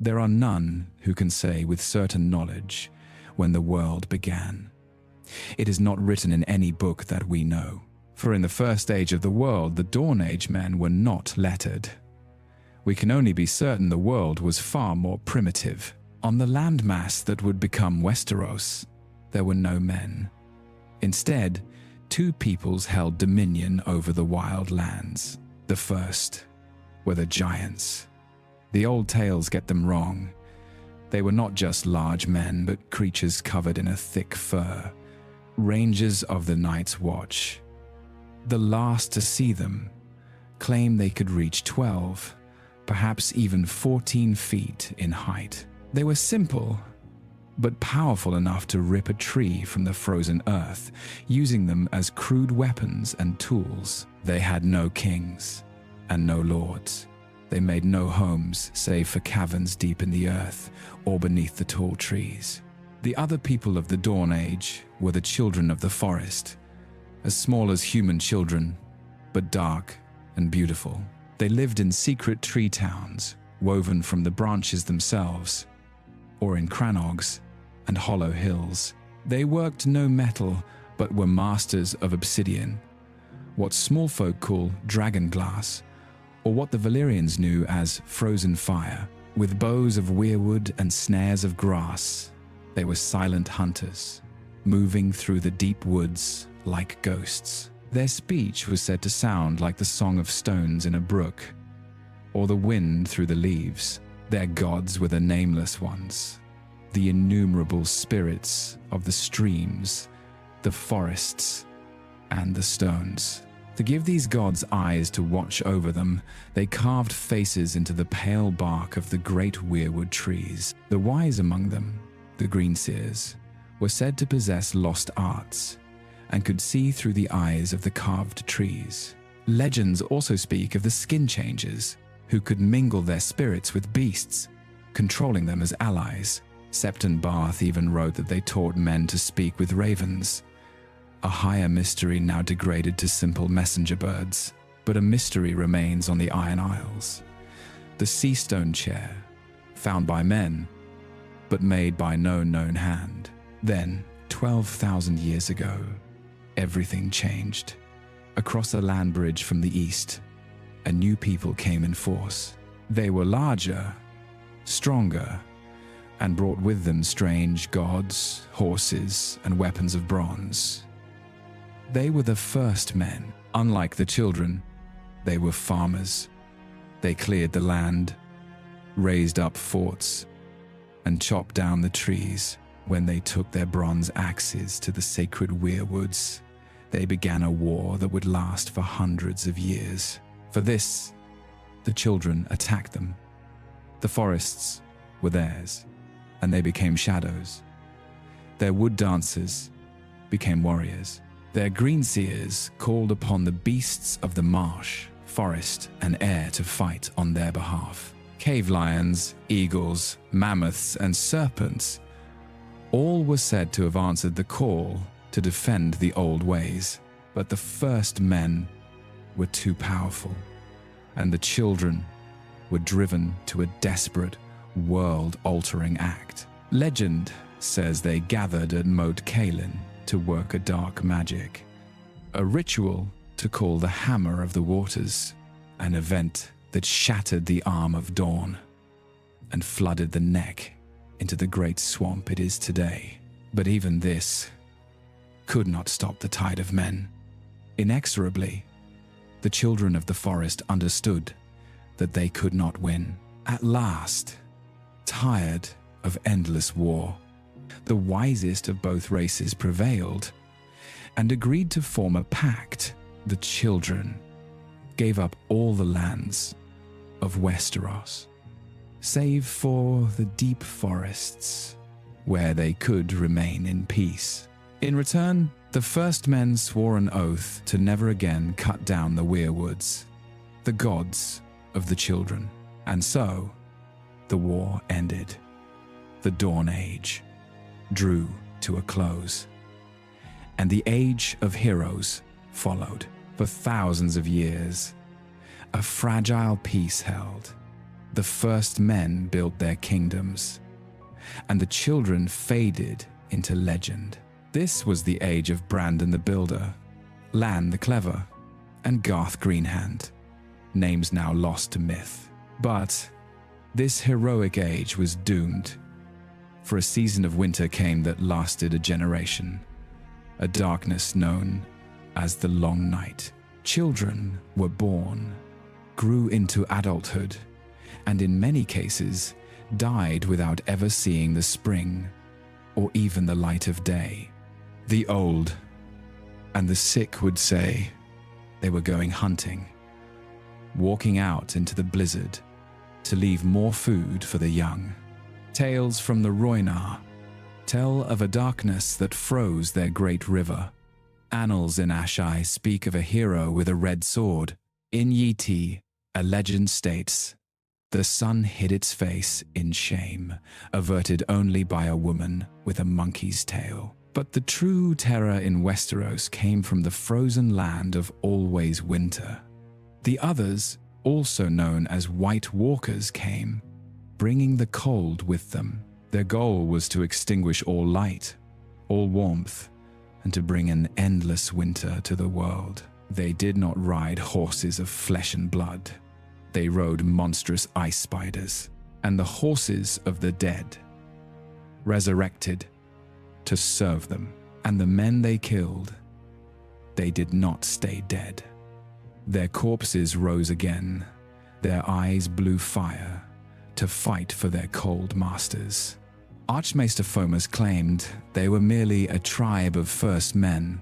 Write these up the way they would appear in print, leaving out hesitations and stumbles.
There are none who can say with certain knowledge when the world began. It is not written in any book that we know. For in the first age of the world, the Dawn Age men were not lettered. We can only be certain the world was far more primitive. On the landmass that would become Westeros, there were no men. Instead, two peoples held dominion over the wild lands. The first were the giants. The old tales get them wrong. They were not just large men, but creatures covered in a thick fur, rangers of the Night's Watch. The last to see them claim they could reach 12, perhaps even 14 feet in height. They were simple, but powerful enough to rip a tree from the frozen earth, using them as crude weapons and tools. They had no kings and no lords. They made no homes save for caverns deep in the earth or beneath the tall trees. The other people of the Dawn Age were the children of the forest, as small as human children, but dark and beautiful. They lived in secret tree towns, woven from the branches themselves, or in crannogs and hollow hills. They worked no metal, but were masters of obsidian, what small folk call dragon glass, or what the Valyrians knew as frozen fire. With bows of weirwood and snares of grass, they were silent hunters, moving through the deep woods like ghosts. Their speech was said to sound like the song of stones in a brook, or the wind through the leaves. Their gods were the nameless ones, the innumerable spirits of the streams, the forests, and the stones. To give these gods eyes to watch over them, they carved faces into the pale bark of the great weirwood trees. The wise among them, the greenseers, were said to possess lost arts and could see through the eyes of the carved trees. Legends also speak of the skin changers, who could mingle their spirits with beasts, controlling them as allies. Septon Barth even wrote that they taught men to speak with ravens, a higher mystery now degraded to simple messenger birds. But a mystery remains on the Iron Isles. The sea stone chair, found by men, but made by no known hand. Then, 12,000 years ago, everything changed. Across a land bridge from the east, a new people came in force. They were larger, stronger, and brought with them strange gods, horses, and weapons of bronze. They were the first men. Unlike the children, they were farmers. They cleared the land, raised up forts, and chopped down the trees. When they took their bronze axes to the sacred weirwoods, they began a war that would last for hundreds of years. For this, the children attacked them. The forests were theirs, and they became shadows. Their wood dancers became warriors. Their greenseers called upon the beasts of the marsh, forest, and air to fight on their behalf. Cave lions, eagles, mammoths, and serpents all were said to have answered the call to defend the old ways. But the first men were too powerful, and the children were driven to a desperate, world-altering act. Legend says they gathered at Moat Cailin to work a dark magic, a ritual to call the Hammer of the Waters, an event that shattered the arm of dawn and flooded the neck into the great swamp it is today. But even this could not stop the tide of men. Inexorably, the children of the forest understood that they could not win. At last, tired of endless war, the wisest of both races prevailed and agreed to form a pact. The children gave up all the lands of Westeros, save for the deep forests where they could remain in peace. In return, the first men swore an oath to never again cut down the weirwoods, the gods of the children. And so, the war ended. The Dawn Age drew to a close, and the Age of Heroes followed. For thousands of years, a fragile peace held, The first men built their kingdoms, and the children faded into legend. This was the age of Brandon the Builder, Lan the Clever, and Garth Greenhand, names now lost to myth. But this heroic age was doomed, for a season of winter came that lasted a generation, a darkness known as the Long Night. Children were born, grew into adulthood, and in many cases died without ever seeing the spring or even the light of day. The old and the sick would say they were going hunting, walking out into the blizzard to leave more food for the young. Tales from the Rhoynar tell of a darkness that froze their great river. Annals in Ashai speak of a hero with a red sword. In Yeti, a legend states, the sun hid its face in shame, averted only by a woman with a monkey's tail. But the true terror in Westeros came from the frozen land of always winter. The others, also known as White Walkers, came, bringing the cold with them. Their goal was to extinguish all light, all warmth, and to bring an endless winter to the world. They did not ride horses of flesh and blood. They rode monstrous ice spiders and the horses of the dead, resurrected to serve them. And the men they killed, they did not stay dead. Their corpses rose again, their eyes blew fire to fight for their cold masters. Archmaester Fomas claimed they were merely a tribe of first men,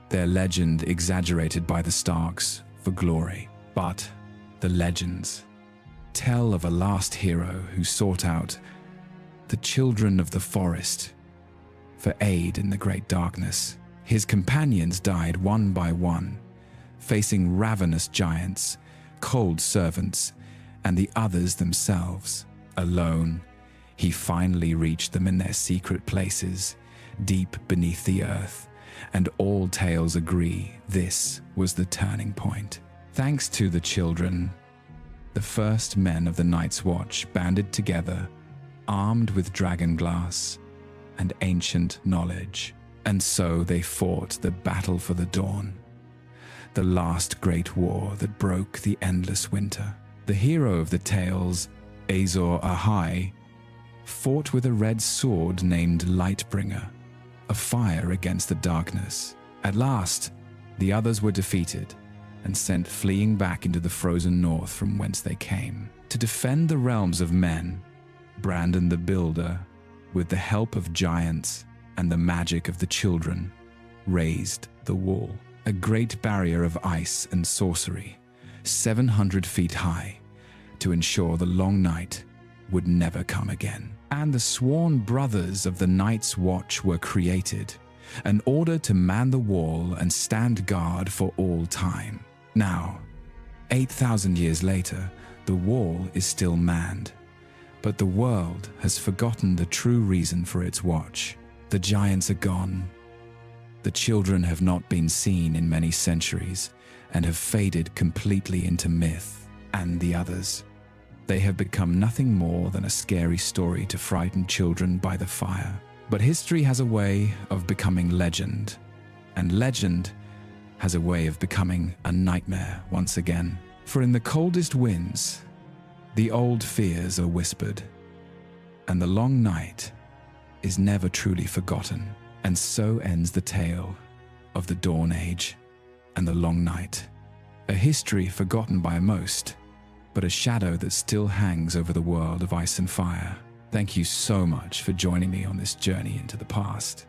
their legend exaggerated by the Starks for glory. But the legends tell of a last hero who sought out the children of the forest for aid in the great darkness. His companions died one by one, facing ravenous giants, cold servants, and the others themselves. Alone, he finally reached them in their secret places, deep beneath the earth, and all tales agree this was the turning point. Thanks to the children, the first men of the Night's Watch banded together, armed with dragonglass and ancient knowledge, and so they fought the battle for the dawn, the last great war that broke the endless winter. The hero of the tales, Azor Ahai, fought with a red sword named Lightbringer, a fire against the darkness. At last, the others were defeated and sent fleeing back into the frozen north from whence they came. To defend the realms of men, Brandon the Builder, with the help of giants and the magic of the children, raised the wall, a great barrier of ice and sorcery, 700 feet high, to ensure the long night would never come again. And the sworn brothers of the Night's Watch were created, an order to man the wall and stand guard for all time. Now, 8,000 years later, the wall is still manned, but the world has forgotten the true reason for its watch. The giants are gone. The children have not been seen in many centuries and have faded completely into myth. And the others, they have become nothing more than a scary story to frighten children by the fire. But history has a way of becoming legend, and legend has a way of becoming a nightmare once again. For in the coldest winds, the old fears are whispered, and the long night is never truly forgotten. And so ends the tale of the Dawn Age and the Long Night, a history forgotten by most, but a shadow that still hangs over the world of ice and fire. Thank you so much for joining me on this journey into the past.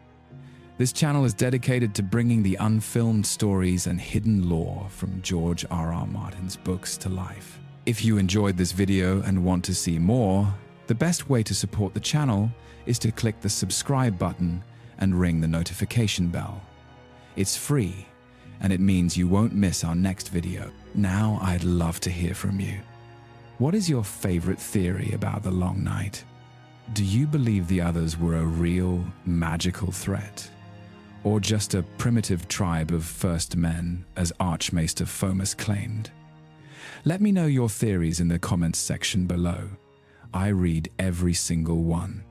This channel is dedicated to bringing the unfilmed stories and hidden lore from George R.R. Martin's books to life. If you enjoyed this video and want to see more, the best way to support the channel is to click the subscribe button and ring the notification bell. It's free, and it means you won't miss our next video. Now I'd love to hear from you. What is your favorite theory about the Long Night? Do you believe the others were a real, magical threat? Or just a primitive tribe of first men, as Archmaester Fomas claimed? Let me know your theories in the comments section below. I read every single one.